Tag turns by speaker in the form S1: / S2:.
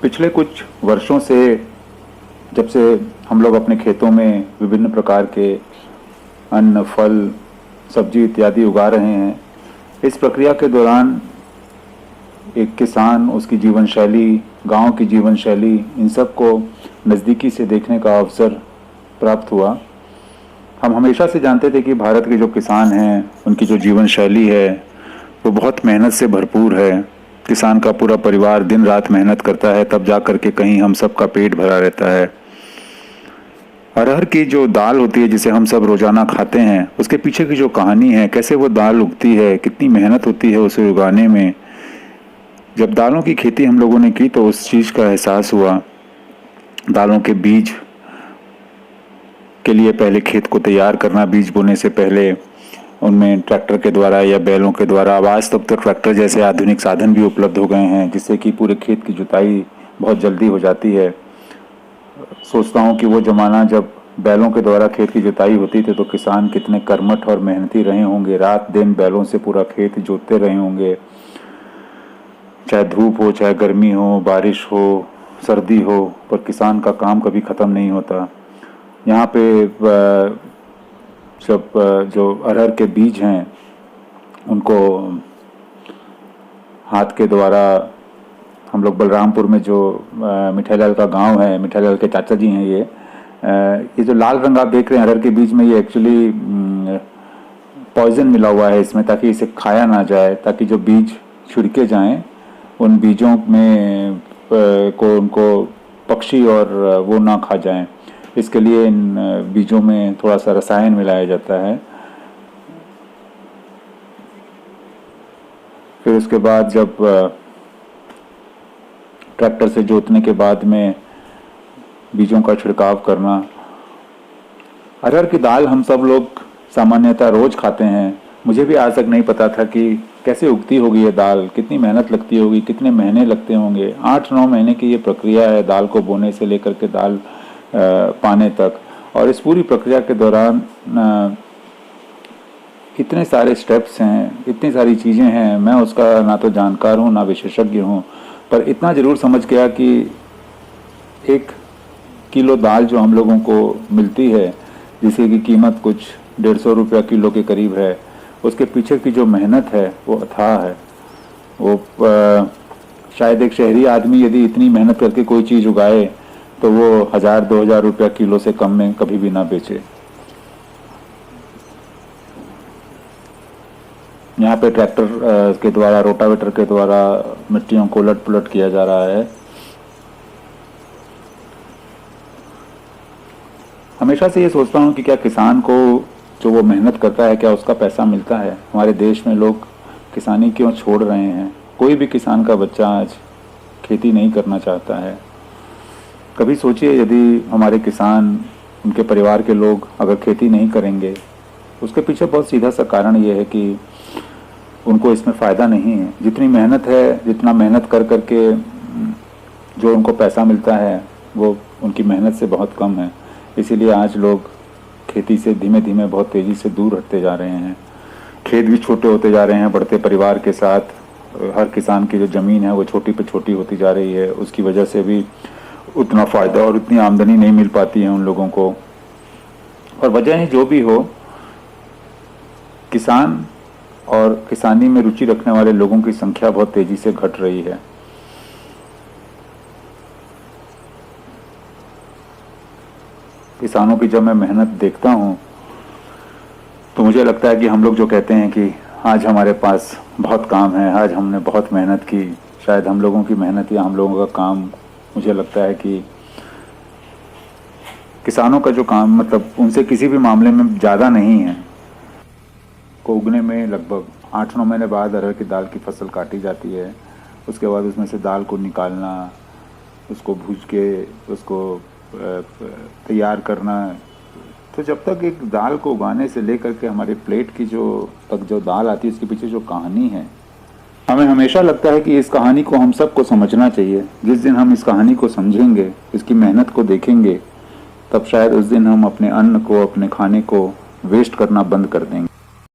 S1: पिछले कुछ वर्षों से जब से हम लोग अपने खेतों में विभिन्न प्रकार के अन्न, फल, सब्जी इत्यादि उगा रहे हैं, इस प्रक्रिया के दौरान एक किसान, उसकी जीवन शैली, गांव की जीवन शैली, इन सब को नज़दीकी से देखने का अवसर प्राप्त हुआ। हम हमेशा से जानते थे कि भारत के जो किसान हैं, उनकी जो जीवन शैली है वो बहुत मेहनत से भरपूर है। किसान का पूरा परिवार दिन रात मेहनत करता है, तब जा कर के कहीं हम सब का पेट भरा रहता है। अरहर की जो दाल होती है जिसे हम सब रोज़ाना खाते हैं, उसके पीछे की जो कहानी है, कैसे वो दाल उगती है, कितनी मेहनत होती है उसे उगाने में। जब दालों की खेती हम लोगों ने की तो उस चीज़ का एहसास हुआ। दालों के बीज के लिए पहले खेत को तैयार करना, बीज बोने से पहले उनमें ट्रैक्टर के द्वारा या बैलों के द्वारा, अब आज तब तो ट्रैक्टर जैसे आधुनिक साधन भी उपलब्ध हो गए हैं जिससे कि पूरे खेत की जुताई बहुत जल्दी हो जाती है। सोचता हूँ कि वो ज़माना जब बैलों के द्वारा खेत की जुताई होती थी तो किसान कितने कर्मठ और मेहनती रहे होंगे, रात दिन बैलों से पूरा खेत जोतते रहे होंगे। चाहे धूप हो, चाहे गर्मी हो, बारिश हो, सर्दी हो, पर किसान का काम कभी ख़त्म नहीं होता। यहाँ पे जब जो अरहर के बीज हैं उनको हाथ के द्वारा, हम लोग बलरामपुर में जो मिठाईलाल का गांव है, मिठाईलाल के चाचा जी हैं, ये जो लाल रंग आप देख रहे हैं अरहर के बीज में, ये एक्चुअली पॉइजन मिला हुआ है इसमें, ताकि इसे खाया ना जाए, ताकि जो बीज छिड़के जाएं उन बीजों में उनको पक्षी और वो ना खा जाएं। इसके लिए इन बीजों में थोड़ा सा रसायन मिलाया जाता है। फिर उसके बाद जब ट्रैक्टर से जोतने के बाद में बीजों का छिड़काव करना। अरहर की दाल हम सब लोग सामान्यतः रोज खाते हैं। मुझे भी आज तक नहीं पता था कि कैसे उगती होगी ये दाल, कितनी मेहनत लगती होगी, कितने महीने लगते होंगे। 8-9 महीने की ये प्रक्रिया है दाल को बोने से लेकर के दाल पाने तक। और इस पूरी प्रक्रिया के दौरान इतने सारे स्टेप्स हैं, इतनी सारी चीज़ें हैं। मैं उसका ना तो जानकार हूँ ना विशेषज्ञ हूँ, पर इतना ज़रूर समझ गया कि 1 किलो दाल जो हम लोगों को मिलती है, जिसकी कीमत कुछ 150 रुपया किलो के करीब है, उसके पीछे की जो मेहनत है वो अथाह है। वो शायद एक शहरी आदमी यदि इतनी मेहनत करके कोई चीज़ उगाए तो वो 1000-2000 रुपया किलो से कम में कभी भी ना बेचे। यहाँ पे ट्रैक्टर के द्वारा, रोटावेटर के द्वारा मिट्टियों को उलट पुलट किया जा रहा है। हमेशा से ये सोचता हूँ कि क्या किसान को जो वो मेहनत करता है, क्या उसका पैसा मिलता है? हमारे देश में लोग किसानी क्यों छोड़ रहे हैं? कोई भी किसान का बच्चा आज खेती नहीं करना चाहता है। कभी सोचिए, यदि हमारे किसान, उनके परिवार के लोग अगर खेती नहीं करेंगे, उसके पीछे बहुत सीधा सा कारण ये है कि उनको इसमें फ़ायदा नहीं है। जितनी मेहनत है, जितना मेहनत कर करके जो उनको पैसा मिलता है वो उनकी मेहनत से बहुत कम है। इसीलिए आज लोग खेती से धीमे धीमे बहुत तेज़ी से दूर हटते जा रहे हैं। खेत भी छोटे होते जा रहे हैं बढ़ते परिवार के साथ। हर किसान की जो ज़मीन है वो छोटी पे छोटी होती जा रही है। उसकी वजह से भी उतना फ़ायदा और उतनी आमदनी नहीं मिल पाती है उन लोगों को। और वजह ही जो भी हो, किसान और किसानी में रुचि रखने वाले लोगों की संख्या बहुत तेज़ी से घट रही है। किसानों की जब मैं मेहनत देखता हूँ तो मुझे लगता है कि हम लोग जो कहते हैं कि आज हमारे पास बहुत काम है, आज हमने बहुत मेहनत की, शायद हम लोगों की मेहनत या हम लोगों का काम, मुझे लगता है कि किसानों का जो काम, मतलब उनसे किसी भी मामले में ज़्यादा नहीं है। को उगने में लगभग 8-9 महीने बाद अरहर की दाल की फसल काटी जाती है। उसके बाद उसमें से दाल को निकालना, उसको भूज के उसको तैयार करना। तो जब तक एक दाल को उगाने से लेकर के हमारे प्लेट की जो दाल आती है, उसके पीछे जो कहानी है, हमें हमेशा लगता है कि इस कहानी को हम सबको समझना चाहिए। जिस दिन हम इस कहानी को समझेंगे, इसकी मेहनत को देखेंगे, तब शायद उस दिन हम अपने अन्न को, अपने खाने को वेस्ट करना बंद कर देंगे।